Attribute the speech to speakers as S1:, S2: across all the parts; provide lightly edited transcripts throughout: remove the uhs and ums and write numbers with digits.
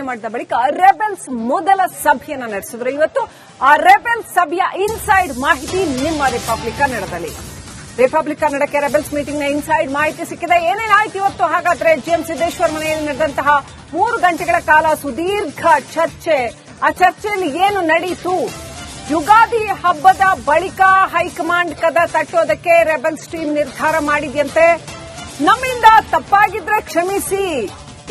S1: ಮಾಡಿದ ಬಳಿಕ ರೆಬೆಲ್ಸ್ ಮೊದಲ ಸಭೆಯನ್ನ ನಡೆಸಿದ್ರು. ಇವತ್ತು ಆ ರೆಬೆಲ್ಸ್ ಸಭೆಯ ಇನ್ಸೈಡ್ ಮಾಹಿತಿ ನಿಮ್ಮ ರಿಪಬ್ಲಿಕ್ ಕನ್ನಡದಲ್ಲಿ. ರಿಪಬ್ಲಿಕ್ ಕನ್ನಡಕ್ಕೆ ರೆಬೆಲ್ಸ್ ಮೀಟಿಂಗ್ ನ ಇನ್ಸೈಡ್ ಮಾಹಿತಿ ಸಿಕ್ಕಿದೆ. ಏನೇನಾಯ್ತು ಇವತ್ತು ಹಾಗಾದ್ರೆ ಜಿಎಂ ಸಿದ್ದೇಶ್ವರ್ ಮನೆಯಲ್ಲಿ ನಡೆದಂತಹ 3 ಗಂಟೆಗಳ ಕಾಲ ಸುದೀರ್ಘ ಚರ್ಚೆ. ಆ ಚರ್ಚೆಯಲ್ಲಿ ಏನು ನಡೆಯಿತು? ಯುಗಾದಿ ಹಬ್ಬದ ಬಳಿಕ ಹೈಕಮಾಂಡ್ ಕದ ತಟ್ಟೋದಕ್ಕೆ ರೆಬೆಲ್ಸ್ ಟೀಮ್ ನಿರ್ಧಾರ ಮಾಡಿದ್ಯಂತೆ. ನಮ್ಮಿಂದ ತಪ್ಪಾಗಿದ್ರೆ ಕ್ಷಮಿಸಿ,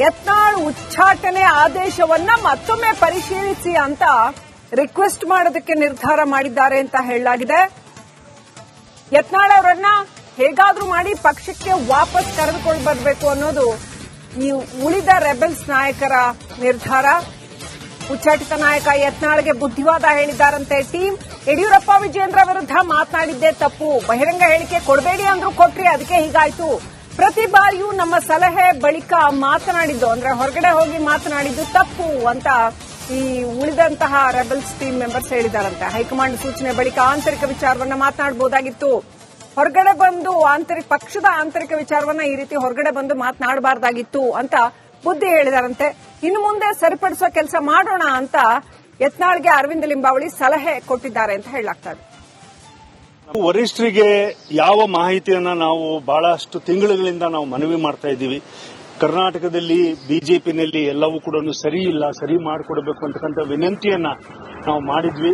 S1: ಯತ್ನಾಳ್ ಉಚ್ಚಾಟನೆ ಆದೇಶವನ್ನ ಮತ್ತೊಮ್ಮೆ ಪರಿಶೀಲಿಸಿ ಅಂತ ರಿಕ್ವೆಸ್ಟ್ ಮಾಡೋದಕ್ಕೆ ನಿರ್ಧಾರ ಮಾಡಿದ್ದಾರೆ ಅಂತ ಹೇಳಲಾಗಿದೆ. ಯತ್ನಾಳ್ ಅವರನ್ನ ಹೇಗಾದ್ರೂ ಮಾಡಿ ಪಕ್ಷಕ್ಕೆ ವಾಪಸ್ ಕರೆದುಕೊಂಡು ಬರಬೇಕು ಅನ್ನೋದು ಈ ಉಳಿದ ರೆಬೆಲ್ಸ್ ನಾಯಕರ ನಿರ್ಧಾರ. ಉಚ್ಚಾಟಿತ ನಾಯಕ ಯತ್ನಾಳ್ಗೆ ಬುದ್ಧಿವಾದ ಹೇಳಿದ್ದಾರಂತೆ ಟೀಮ್. ಯಡಿಯೂರಪ್ಪ ವಿಜಯೇಂದ್ರ ವಿರುದ್ಧ ಮಾತನಾಡಿದ್ದೇ ತಪ್ಪು, ಬಹಿರಂಗ ಹೇಳಿಕೆ ಕೊಡಬೇಡಿ ಅಂದ್ರೂ ಕೊಟ್ರಿ, ಅದಕ್ಕೆ ಹೀಗಾಯ್ತು. ಪ್ರತಿ ಬಾರಿಯೂ ನಮ್ಮ ಸಲಹೆ ಬಳಿಕ ಮಾತನಾಡಿದ್ದು ಅಂದ್ರೆ ಹೊರಗಡೆ ಹೋಗಿ ಮಾತನಾಡಿದ್ದು ತಪ್ಪು ಅಂತ ಈ ಉಳಿದಂತಹ ರೆಬೆಲ್ಸ್ ಟೀಮ್ ಮೆಂಬರ್ಸ್ ಹೇಳಿದಾರಂತೆ. ಹೈಕಮಾಂಡ್ ಸೂಚನೆ ಬಳಿಕ ಆಂತರಿಕ ವಿಚಾರವನ್ನ ಮಾತನಾಡಬಹುದಾಗಿತ್ತು. ಹೊರಗಡೆ ಬಂದು ಪಕ್ಷದ ಆಂತರಿಕ ವಿಚಾರವನ್ನ ಈ ರೀತಿ ಹೊರಗಡೆ ಬಂದು ಮಾತನಾಡಬಾರ್ದಾಗಿತ್ತು ಅಂತ ಬುದ್ಧಿ ಹೇಳಿದಾರಂತೆ. ಇನ್ನು ಮುಂದೆ ಸರಿಪಡಿಸೋ ಕೆಲಸ ಮಾಡೋಣ ಅಂತ ಯತ್ನಾಳ್ಗೆ ಅರವಿಂದ ಲಿಂಬಾವಳಿ ಸಲಹೆ ಕೊಟ್ಟಿದ್ದಾರೆ ಅಂತ ಹೇಳಲಾಗ್ತಾ ಇದೆ.
S2: ವರಿಷ್ಠರಿಗೆ ಯಾವ ಮಾಹಿತಿಯನ್ನ ನಾವು ಬಹಳಷ್ಟು ತಿಂಗಳುಗಳಿಂದ ನಾವು ಮನವಿ ಮಾಡ್ತಾ ಇದ್ದೀವಿ. ಕರ್ನಾಟಕದಲ್ಲಿ ಬಿಜೆಪಿನಲ್ಲಿ ಎಲ್ಲವೂ ಕೂಡ ಸರಿ ಇಲ್ಲ, ಸರಿ ಮಾಡಿಕೊಡಬೇಕು ಅಂತಕ್ಕಂಥ ವಿನಂತಿಯನ್ನ ನಾವು ಮಾಡಿದ್ವಿ.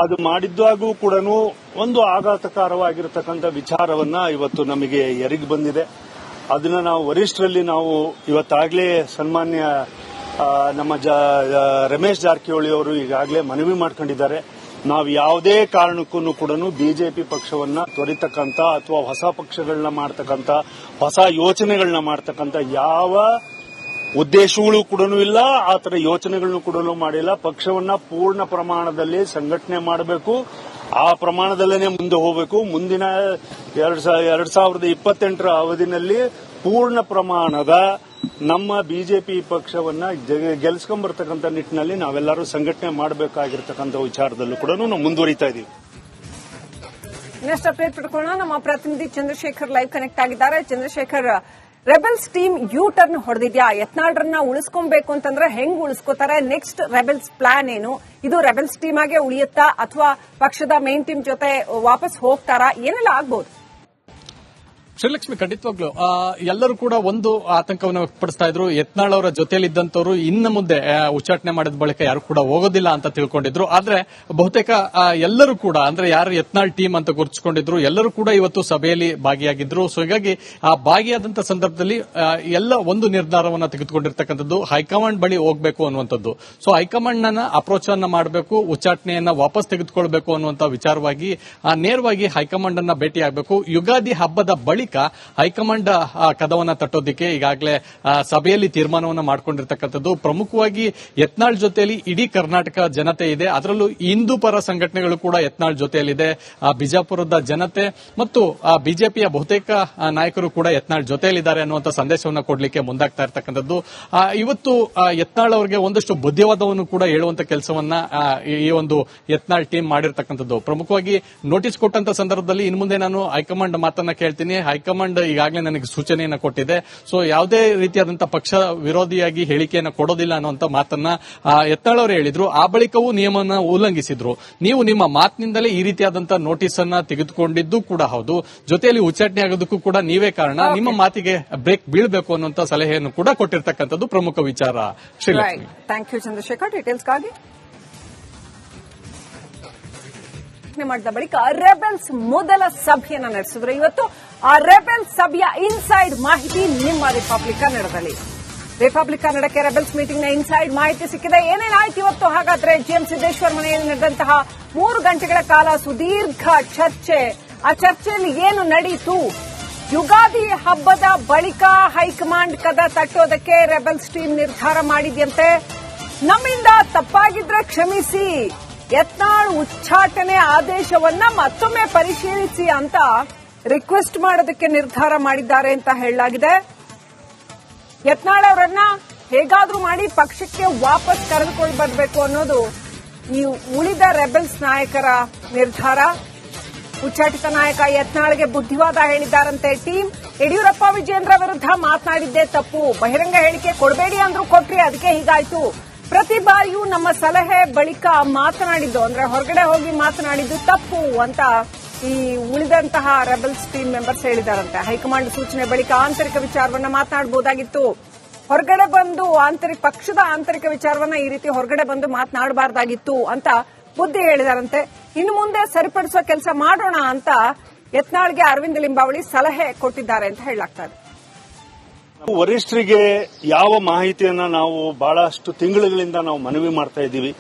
S2: ಅದು ಮಾಡಿದ್ದಾಗೂ ಕೂಡ ಒಂದು ಆಘಾತಕಾರವಾಗಿರತಕ್ಕಂಥ ವಿಚಾರವನ್ನ ಇವತ್ತು ನಮಗೆ ಎರಿಗೆ ಬಂದಿದೆ. ಅದನ್ನ ನಾವು ವರಿಷ್ಠರಲ್ಲಿ ನಾವು ಇವತ್ತಾಗಲೇ ಸನ್ಮಾನ್ಯ ನಮ್ಮ ರಮೇಶ್ ಜಾರಕಿಹೊಳಿ ಅವರು ಈಗಾಗಲೇ ಮನವಿ ಮಾಡ್ಕೊಂಡಿದ್ದಾರೆ. ನಾವು ಯಾವುದೇ ಕಾರಣಕ್ಕೂ ಕೂಡ ಬಿಜೆಪಿ ಪಕ್ಷವನ್ನ ತೊರಿತಕ್ಕಂಥ ಅಥವಾ ಹೊಸ ಪಕ್ಷಗಳನ್ನ ಮಾಡ್ತಕ್ಕಂಥ, ಹೊಸ ಯೋಚನೆಗಳನ್ನ ಮಾಡ್ತಕ್ಕಂಥ ಯಾವ ಉದ್ದೇಶಗಳು ಕೂಡ ಇಲ್ಲ, ಆ ತರ ಯೋಚನೆಗಳನ್ನು ಕೂಡ ಮಾಡಿಲ್ಲ. ಪಕ್ಷವನ್ನ ಪೂರ್ಣ ಪ್ರಮಾಣದಲ್ಲಿ ಸಂಘಟನೆ ಮಾಡಬೇಕು, ಆ ಪ್ರಮಾಣದಲ್ಲೇ ಮುಂದೆ ಹೋಗಬೇಕು. ಮುಂದಿನ 2028ರ ಅವಧಿನಲ್ಲಿ ಪೂರ್ಣ ಪ್ರಮಾಣದ ನಮ್ಮ ಬಿಜೆಪಿ ಪಕ್ಷವನ್ನ ಗೆಲ್ಸ್ಕೊಂಡ್ಬರ್ತಕ್ಕಂಥ ನಿಟ್ಟಿನಲ್ಲಿ ನಾವೆಲ್ಲರೂ ಸಂಘಟನೆ ಮಾಡಬೇಕಾಗಿರ್ತಕ್ಕಂಥ ವಿಚಾರದಲ್ಲೂ ಕೂಡ ನಾವು ಮುಂದುವರಿತಾ ಇದೀವಿ.
S1: ಇನ್ನಷ್ಟು ಅಪ್ಡೇಟ್ ಪಡ್ಕೊಳ್ಳೋಣ. ನಮ್ಮ ಪ್ರತಿನಿಧಿ ಚಂದ್ರಶೇಖರ್ ಲೈವ್ ಕನೆಕ್ಟ್ ಆಗಿದ್ದಾರೆ. Chandrashekhar, rebels team U turn ಹೊಡೆದಿದ್ಯಾ? ಯತ್ನಾಳ್ರನ್ನ ಉಳಿಸ್ಕೊಬೇಕು ಅಂತಂದ್ರೆ ಹೆಂಗ್ ಉಳಿಸ್ಕೋತಾರೆ? ನೆಕ್ಸ್ಟ್ ರೆಬೆಲ್ಸ್ ಪ್ಲಾನ್ ಏನು? ಇದು ರೆಬೆಲ್ಸ್ ಟೀಮ್ ಆಗೇ ಉಳಿಯುತ್ತಾ ಅಥವಾ ಪಕ್ಷದ ಮೇನ್ ಟೀಮ್ ಜೊತೆ ವಾಪಸ್ ಹೋಗ್ತಾರಾ? ಏನೆಲ್ಲ ಆಗ್ಬಹುದು?
S3: ಶ್ರೀಲಕ್ಷ್ಮಿ, ಖಂಡಿತವಾಗ್ಲು ಎಲ್ಲರೂ ಕೂಡ ಒಂದು ಆತಂಕವನ್ನು ವ್ಯಕ್ತಪಡಿಸ್ತಾ ಇದ್ರು. ಯತ್ನಾಳ್ ಅವರ ಜೊತೆಯಲ್ಲಿದ್ದಂತವರು ಇನ್ನು ಮುಂದೆ ಉಚ್ಚಾಟನೆ ಮಾಡಿದ ಬಳಿಕ ಯಾರು ಕೂಡ ಹೋಗೋದಿಲ್ಲ ಅಂತ ತಿಳ್ಕೊಂಡಿದ್ರು. ಆದ್ರೆ ಬಹುತೇಕ ಎಲ್ಲರೂ ಕೂಡ ಅಂದ್ರೆ ಯಾರು ಯತ್ನಾಳ್ ಟೀಮ್ ಅಂತ ಗುರುತಿಸಿಕೊಂಡಿದ್ರು ಎಲ್ಲರೂ ಕೂಡ ಇವತ್ತು ಸಭೆಯಲ್ಲಿ ಭಾಗಿಯಾಗಿದ್ರು. ಸೊ ಹೀಗಾಗಿ ಆ ಭಾಗಿಯಾದಂತ ಸಂದರ್ಭದಲ್ಲಿ ಎಲ್ಲ ಒಂದು ನಿರ್ಧಾರವನ್ನು ತೆಗೆದುಕೊಂಡಿರ್ತಕ್ಕಂಥದ್ದು ಹೈಕಮಾಂಡ್ ಬಳಿ ಹೋಗಬೇಕು ಅನ್ನುವಂಥದ್ದು. ಸೊ ಹೈಕಮಾಂಡ್ ನ ಅಪ್ರೋಚ್ ಅನ್ನ ಮಾಡಬೇಕು, ಉಚ್ಚಾಟನೆಯನ್ನ ವಾಪಸ್ ತೆಗೆದುಕೊಳ್ಬೇಕು ಅನ್ನುವಂತ ವಿಚಾರವಾಗಿ ನೇರವಾಗಿ ಹೈಕಮಾಂಡ್ ಅನ್ನ ಭೇಟಿಯಾಗಬೇಕು. ಯುಗಾದಿ ಹಬ್ಬದ ಬಳಿಕ ಹೈಕಮಾಂಡ್ ಕದವನ್ನ ತಟ್ಟೋದಕ್ಕೆ ಈಗಾಗಲೇ ಸಭೆಯಲ್ಲಿ ತೀರ್ಮಾನವನ್ನು ಮಾಡಿಕೊಂಡಿರ್ತಕ್ಕಂಥದ್ದು. ಪ್ರಮುಖವಾಗಿ ಯತ್ನಾಳ್ ಜೊತೆಯಲ್ಲಿ ಇಡೀ ಕರ್ನಾಟಕ ಜನತೆ ಇದೆ, ಅದರಲ್ಲೂ ಹಿಂದೂ ಪರ ಸಂಘಟನೆಗಳು ಕೂಡ ಯತ್ನಾಳ್ ಜೊತೆಯಲ್ಲಿದೆ. ಬಿಜಾಪುರದ ಜನತೆ ಮತ್ತು ಬಿಜೆಪಿಯ ಬಹುತೇಕ ನಾಯಕರು ಕೂಡ ಯತ್ನಾಳ್ ಜೊತೆಯಲ್ಲಿದ್ದಾರೆ ಅನ್ನುವಂಥ ಸಂದೇಶವನ್ನು ಕೊಡಲಿಕ್ಕೆ ಮುಂದಾಗ್ತಾ ಇರತಕ್ಕಂಥದ್ದು. ಇವತ್ತು ಯತ್ನಾಳ್ ಅವರಿಗೆ ಒಂದಷ್ಟು ಬುದ್ಧಿವಾದವನ್ನು ಕೂಡ ಹೇಳುವಂತ ಕೆಲಸವನ್ನ ಈ ಒಂದು ಯತ್ನಾಳ್ ಟೀಮ್ ಮಾಡಿರ್ತಕ್ಕಂಥದ್ದು. ಪ್ರಮುಖವಾಗಿ ನೋಟಿಸ್ ಕೊಟ್ಟಂತ ಸಂದರ್ಭದಲ್ಲಿ ಇನ್ನು ಮುಂದೆ ನಾನು ಹೈಕಮಾಂಡ್ ಮಾತನ್ನ ಕೇಳ್ತೀನಿ, ಹೈಕಮಾಂಡ್ ಈಗಾಗಲೇ ನನಗೆ ಸೂಚನೆಯನ್ನು ಕೊಟ್ಟಿದೆ. ಸೊ ಯಾವುದೇ ರೀತಿಯಾದಂತಹ ಪಕ್ಷ ವಿರೋಧಿಯಾಗಿ ಹೇಳಿಕೆಯನ್ನು ಕೊಡೋದಿಲ್ಲ ಅನ್ನುವಂತ ಮಾತನ್ನ ಯತ್ನಾಳ್ ಅವರು ಹೇಳಿದ್ರು. ಆ ಬಳಿಕವೂ ನಿಯಮವನ್ನು ಉಲ್ಲಂಘಿಸಿದ್ರು. ನೀವು ನಿಮ್ಮ ಮಾತಿನಿಂದಲೇ ಈ ರೀತಿಯಾದಂತಹ ನೋಟಿಸ್ ಅನ್ನ ತೆಗೆದುಕೊಂಡಿದ್ದು ಕೂಡ ಹೌದು, ಜೊತೆಯಲ್ಲಿ ಉಚ್ಚಾಟನೆ ಆಗೋದಕ್ಕೂ ಕೂಡ ನೀವೇ ಕಾರಣ, ನಿಮ್ಮ ಮಾತಿಗೆ ಬ್ರೇಕ್ ಬೀಳಬೇಕು ಅನ್ನುವಂತ ಸಲಹೆಯನ್ನು ಕೂಡ ಕೊಟ್ಟಿರ್ತಕ್ಕಂಥದ್ದು ಪ್ರಮುಖ ವಿಚಾರ. Srilakshmi,
S1: thank you Chandrashekhar. ಡೀಟೇಲ್ಸ್ಗಾಗಿ ಮಾಡಿದ ಬಳಿಕ ರೆಬೆಲ್ಸ್ ಮೊದಲ ಸಭೆಯನ್ನ ನಡೆಸಿದ್ರು. ಇವತ್ತು ಆ ರೆಬೆಲ್ಸ್ ಸಭೆಯ ಇನ್ಸೈಡ್ ಮಾಹಿತಿ ನಿಮ್ಮ ರಿಪಬ್ಲಿಕ್ ಕನ್ನಡದಲ್ಲಿ. ರಿಪಬ್ಲಿಕ್ ಕನ್ನಡಕ್ಕೆ ರೆಬೆಲ್ಸ್ ಮೀಟಿಂಗ್ ನ ಇನ್ಸೈಡ್ ಮಾಹಿತಿ ಸಿಕ್ಕಿದೆ. ಏನೇನಾಯ್ತು ಇವತ್ತು ಹಾಗಾದ್ರೆ ಜಿಎಂ ಸಿದ್ದೇಶ್ವರ್ ಮನೆಯಲ್ಲಿ ನಡೆದಂತಹ 3 ಗಂಟೆಗಳ ಕಾಲ ಸುದೀರ್ಘ ಚರ್ಚೆ. ಆ ಚರ್ಚೆಯಲ್ಲಿ ಏನು ನಡೆಯಿತು? ಯುಗಾದಿ ಹಬ್ಬದ ಬಳಿಕ ಹೈಕಮಾಂಡ್ ಕದ ತಟ್ಟೋದಕ್ಕೆ ರೆಬೆಲ್ಸ್ ಟೀಮ್ ನಿರ್ಧಾರ ಮಾಡಿದ್ಯಂತೆ. ನಮ್ಮಿಂದ ತಪ್ಪಾಗಿದ್ರೆ ಕ್ಷಮಿಸಿ, ಯತ್ನಾಳ್ ಉಚ್ಚಾಟನೆ ಆದೇಶವನ್ನ ಮತ್ತೊಮ್ಮೆ ಪರಿಶೀಲಿಸಿ ಅಂತ ರಿಕ್ವೆಸ್ಟ್ ಮಾಡೋದಕ್ಕೆ ನಿರ್ಧಾರ ಮಾಡಿದ್ದಾರೆ ಅಂತ ಹೇಳಲಾಗಿದೆ. ಯತ್ನಾಳ್ ಅವರನ್ನ ಹೇಗಾದ್ರೂ ಮಾಡಿ ಪಕ್ಷಕ್ಕೆ ವಾಪಸ್ ಕರೆದುಕೊಂಡು ಬರಬೇಕು ಅನ್ನೋದು ಈ ಉಳಿದ ರೆಬೆಲ್ಸ್ ನಾಯಕರ ನಿರ್ಧಾರ. ಉಚ್ಚಾಟಿತ ನಾಯಕ ಯತ್ನಾಳ್ಗೆ ಬುದ್ಧಿವಾದ ಹೇಳಿದ್ದಾರಂತೆ ಟೀಮ್. ಯಡಿಯೂರಪ್ಪ ವಿಜಯೇಂದ್ರ ವಿರುದ್ಧ ಮಾತನಾಡಿದ್ದೇ ತಪ್ಪು, ಬಹಿರಂಗ ಹೇಳಿಕೆ ಕೊಡಬೇಡಿ ಅಂದ್ರೂ ಕೊಟ್ರಿ, ಅದಕ್ಕೆ ಹೀಗಾಯ್ತು. ಪ್ರತಿ ಬಾರಿಯೂ ನಮ್ಮ ಸಲಹೆ ಬಳಿಕ ಮಾತನಾಡಿದ್ದು ಅಂದ್ರೆ ಹೊರಗಡೆ ಹೋಗಿ ಮಾತನಾಡಿದ್ದು ತಪ್ಪು ಅಂತ ಈ ಉಳಿದಂತಹ ರೆಬೆಲ್ಸ್ ಟೀಮ್ ಮೆಂಬರ್ಸ್ ಹೇಳಿದಾರಂತೆ. ಹೈಕಮಾಂಡ್ ಸೂಚನೆ ಬಳಿಕ ಆಂತರಿಕ ವಿಚಾರವನ್ನ ಮಾತನಾಡಬಹುದಾಗಿತ್ತು. ಹೊರಗಡೆ ಬಂದು ಪಕ್ಷದ ಆಂತರಿಕ ವಿಚಾರವನ್ನ ಈ ರೀತಿ ಹೊರಗಡೆ ಬಂದು ಮಾತನಾಡಬಾರ್ದಾಗಿತ್ತು ಅಂತ ಬುದ್ಧಿ ಹೇಳಿದಾರಂತೆ. ಇನ್ನು ಮುಂದೆ ಸರಿಪಡಿಸುವ ಕೆಲಸ ಮಾಡೋಣ ಅಂತ ಯತ್ನಾಳ್ಗೆ ಅರವಿಂದ ಲಿಂಬಾವಳಿ ಸಲಹೆ ಕೊಟ್ಟಿದ್ದಾರೆ ಅಂತ ಹೇಳಲಾಗ್ತಾ ಇದೆ.
S2: ವರಿಷ್ಠರಿಗೆ ಯಾವ ಮಾಹಿತಿಯನ್ನ ನಾವು ಬಹಳಷ್ಟು ತಿಂಗಳುಗಳಿಂದ ನಾವು ಮನವಿ ಮಾಡ್ತಾ ಇದ್ದೀವಿ.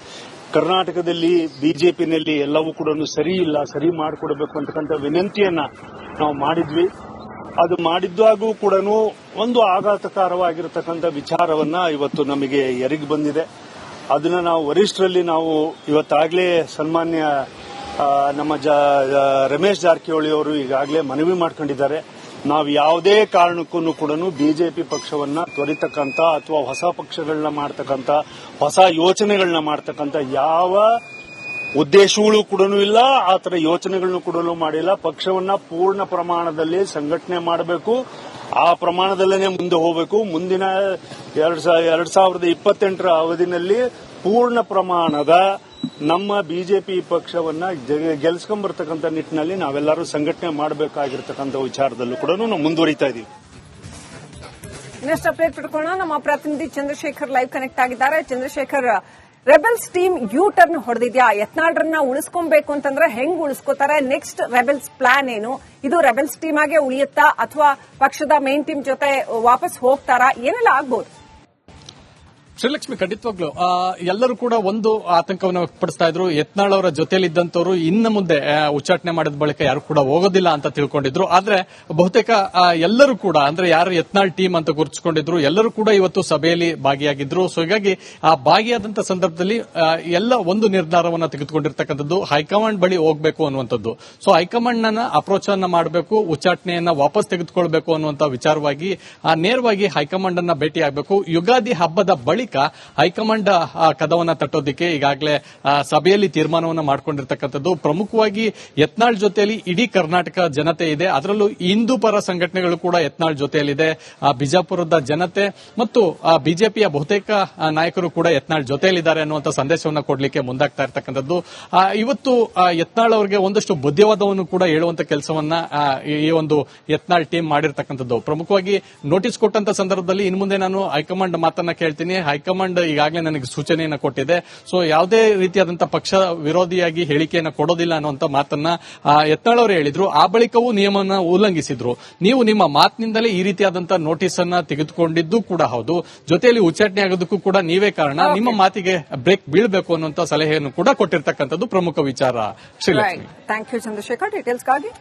S2: ಕರ್ನಾಟಕದಲ್ಲಿ ಬಿಜೆಪಿನಲ್ಲಿ ಎಲ್ಲವೂ ಕೂಡ ಸರಿ ಇಲ್ಲ, ಸರಿ ಮಾಡಿಕೊಡಬೇಕು ಅಂತಕ್ಕಂಥ ವಿನಂತಿಯನ್ನ ನಾವು ಮಾಡಿದ್ವಿ. ಅದು ಮಾಡಿದ್ದಾಗೂ ಕೂಡ ಒಂದು ಆಘಾತಕಾರವಾಗಿರತಕ್ಕಂಥ ವಿಚಾರವನ್ನ ಇವತ್ತು ನಮಗೆ ಎರಿಗೆ ಬಂದಿದೆ. ಅದನ್ನ ನಾವು ವರಿಷ್ಠರಲ್ಲಿ ನಾವು ಇವತ್ತಾಗಲೇ ಸನ್ಮಾನ್ಯ ನಮ್ಮ ರಮೇಶ್ ಜಾರಕಿಹೊಳಿ ಅವರು ಈಗಾಗಲೇ ಮನವಿ ಮಾಡ್ಕೊಂಡಿದ್ದಾರೆ. ನಾವು ಯಾವುದೇ ಕಾರಣಕ್ಕೂ ಕೂಡ ಬಿಜೆಪಿ ಪಕ್ಷವನ್ನ ತೊರಿತಕ್ಕಂಥ ಅಥವಾ ಹೊಸ ಪಕ್ಷಗಳನ್ನ ಮಾಡ್ತಕ್ಕಂಥ, ಹೊಸ ಯೋಚನೆಗಳನ್ನ ಮಾಡ್ತಕ್ಕಂಥ ಯಾವ ಉದ್ದೇಶಗಳು ಕೂಡ ಇಲ್ಲ, ಆ ತರ ಯೋಚನೆಗಳನ್ನು ಕೂಡ ಮಾಡಿಲ್ಲ. ಪಕ್ಷವನ್ನ ಪೂರ್ಣ ಪ್ರಮಾಣದಲ್ಲಿ ಸಂಘಟನೆ ಮಾಡಬೇಕು, ಆ ಪ್ರಮಾಣದಲ್ಲೇ ಮುಂದೆ ಹೋಗಬೇಕು. ಮುಂದಿನ 2028ರ ಅವಧಿನಲ್ಲಿ ಪೂರ್ಣ ಪ್ರಮಾಣದ ನಮ್ಮ ಬಿಜೆಪಿ ಪಕ್ಷವನ್ನ ಗೆಲ್ಸ್ಕೊಂಡ್ಬರ್ತಕ್ಕಂಥ ನಿಟ್ಟಿನಲ್ಲಿ ನಾವೆಲ್ಲರೂ ಸಂಘಟನೆ ಮಾಡಬೇಕಾಗಿರ್ತಕ್ಕಂಥ ವಿಚಾರದಲ್ಲೂ ಕೂಡ ನಾವು ಮುಂದುವರಿತಾ ಇದೀವಿ.
S1: ಇನ್ನಷ್ಟು ಅಪ್ಡೇಟ್ ಪಡ್ಕೊಳ್ಳೋಣ. ನಮ್ಮ ಪ್ರತಿನಿಧಿ ಚಂದ್ರಶೇಖರ್ ಲೈವ್ ಕನೆಕ್ಟ್ ಆಗಿದ್ದಾರೆ. Chandrashekhar, rebels team U turn ಹೊಡೆದಿದ್ಯಾ? ಯತ್ನಾಳ್ರನ್ನ ಉಳಿಸ್ಕೊಬೇಕು ಅಂತಂದ್ರೆ ಹೆಂಗ್ ಉಳಿಸ್ಕೋತಾರೆ? ನೆಕ್ಸ್ಟ್ ರೆಬೆಲ್ಸ್ ಪ್ಲಾನ್ ಏನು? ಇದು ರೆಬೆಲ್ಸ್ ಟೀಮ್ ಆಗೇ ಉಳಿಯುತ್ತಾ ಅಥವಾ ಪಕ್ಷದ ಮೇನ್ ಟೀಮ್ ಜೊತೆ ವಾಪಸ್ ಹೋಗ್ತಾರಾ? ಏನೆಲ್ಲ ಆಗ್ಬಹುದು?
S3: ಶ್ರೀಲಕ್ಷ್ಮಿ, ಖಂಡಿತವಾಗ್ಲು ಎಲ್ಲರೂ ಕೂಡ ಒಂದು ಆತಂಕವನ್ನು ವ್ಯಕ್ತಪಡಿಸ್ತಾ ಇದ್ರು. ಯತ್ನಾಳ್ ಅವರ ಜೊತೆಯಲ್ಲಿದ್ದಂತವರು ಇನ್ನು ಮುಂದೆ ಉಚ್ಚಾಟನೆ ಮಾಡಿದ ಬಳಿಕ ಯಾರು ಕೂಡ ಹೋಗೋದಿಲ್ಲ ಅಂತ ತಿಳ್ಕೊಂಡಿದ್ರು. ಆದ್ರೆ ಬಹುತೇಕ ಎಲ್ಲರೂ ಕೂಡ ಅಂದ್ರೆ ಯಾರು ಯತ್ನಾಳ್ ಟೀಮ್ ಅಂತ ಗುರುತಿಸಿಕೊಂಡಿದ್ರು ಎಲ್ಲರೂ ಕೂಡ ಇವತ್ತು ಸಭೆಯಲ್ಲಿ ಭಾಗಿಯಾಗಿದ್ರು. ಸೊ ಹೀಗಾಗಿ ಆ ಭಾಗಿಯಾದಂತ ಸಂದರ್ಭದಲ್ಲಿ ಎಲ್ಲ ಒಂದು ನಿರ್ಧಾರವನ್ನು ತೆಗೆದುಕೊಂಡಿರ್ತಕ್ಕಂಥದ್ದು ಹೈಕಮಾಂಡ್ ಬಳಿ ಹೋಗಬೇಕು ಅನ್ನುವಂಥದ್ದು. ಸೊ ಹೈಕಮಾಂಡ್ ನ ಅಪ್ರೋಚ್ ಅನ್ನ ಮಾಡಬೇಕು, ಉಚ್ಚಾಟನೆಯನ್ನ ವಾಪಸ್ ತೆಗೆದುಕೊಳ್ಬೇಕು ಅನ್ನುವಂತ ವಿಚಾರವಾಗಿ ನೇರವಾಗಿ ಹೈಕಮಾಂಡ್ ಅನ್ನ ಭೇಟಿಯಾಗಬೇಕು. ಯುಗಾದಿ ಹಬ್ಬದ ಬಳಿಕ ಹೈಕಮಾಂಡ್ ಕದವನ್ನ ತಟ್ಟೋದಕ್ಕೆ ಈಗಾಗಲೇ ಸಭೆಯಲ್ಲಿ ತೀರ್ಮಾನವನ್ನು ಮಾಡಿಕೊಂಡಿರ್ತಕ್ಕಂಥದ್ದು. ಪ್ರಮುಖವಾಗಿ ಯತ್ನಾಳ್ ಜೊತೆಯಲ್ಲಿ ಇಡೀ ಕರ್ನಾಟಕ ಜನತೆ ಇದೆ, ಅದರಲ್ಲೂ ಹಿಂದೂ ಪರ ಸಂಘಟನೆಗಳು ಕೂಡ ಯತ್ನಾಳ್ ಜೊತೆಯಲ್ಲಿದೆ. ಬಿಜಾಪುರದ ಜನತೆ ಮತ್ತು ಬಿಜೆಪಿಯ ಬಹುತೇಕ ನಾಯಕರು ಕೂಡ ಯತ್ನಾಳ್ ಜೊತೆಯಲ್ಲಿದ್ದಾರೆ ಅನ್ನುವಂಥ ಸಂದೇಶವನ್ನು ಕೊಡಲಿಕ್ಕೆ ಮುಂದಾಗ್ತಾ ಇರ್ತಕ್ಕಂಥದ್ದು. ಇವತ್ತು ಯತ್ನಾಳ್ ಅವರಿಗೆ ಒಂದಷ್ಟು ಬುದ್ಧಿವಾದವನ್ನು ಕೂಡ ಹೇಳುವಂತ ಕೆಲಸವನ್ನ ಈ ಒಂದು ಯತ್ನಾಳ್ ಟೀಮ್ ಮಾಡಿರ್ತಕ್ಕಂಥದ್ದು. ಪ್ರಮುಖವಾಗಿ ನೋಟಿಸ್ ಕೊಟ್ಟಂತ ಸಂದರ್ಭದಲ್ಲಿ ಇನ್ನು ಮುಂದೆ ನಾನು ಹೈಕಮಾಂಡ್ ಮಾತನ್ನ ಕೇಳ್ತೀನಿ, ಹೈಕಮಾಂಡ್ ಈಗಾಗಲೇ ನನಗೆ ಸೂಚನೆಯನ್ನು ಕೊಟ್ಟಿದೆ. ಸೊ ಯಾವುದೇ ರೀತಿಯಾದಂತಹ ಪಕ್ಷ ವಿರೋಧಿಯಾಗಿ ಹೇಳಿಕೆಯನ್ನು ಕೊಡೋದಿಲ್ಲ ಅನ್ನುವಂತ ಮಾತನ್ನ ಯತ್ನಾಳ್ ಅವರು ಹೇಳಿದ್ರು. ಆ ಬಳಿಕವೂ ನಿಯಮವನ್ನು ಉಲ್ಲಂಘಿಸಿದ್ರು. ನೀವು ನಿಮ್ಮ ಮಾತಿನಿಂದಲೇ ಈ ರೀತಿಯಾದಂತಹ ನೋಟಿಸ್ ಅನ್ನ ತೆಗೆದುಕೊಂಡಿದ್ದು ಕೂಡ ಹೌದು, ಜೊತೆಯಲ್ಲಿ ಉಚ್ಚಾಟನೆ ಆಗೋದಕ್ಕೂ ಕೂಡ ನೀವೇ ಕಾರಣ, ನಿಮ್ಮ ಮಾತಿಗೆ ಬ್ರೇಕ್ ಬೀಳಬೇಕು ಅನ್ನುವಂತ ಸಲಹೆಯನ್ನು ಕೂಡ ಕೊಟ್ಟಿರ್ತಕ್ಕಂಥದ್ದು ಪ್ರಮುಖ ವಿಚಾರ. Srilakshmi,
S1: thank you Chandrashekhar ಡೀಟೇಲ್ಸ್ಗಾಗಿ.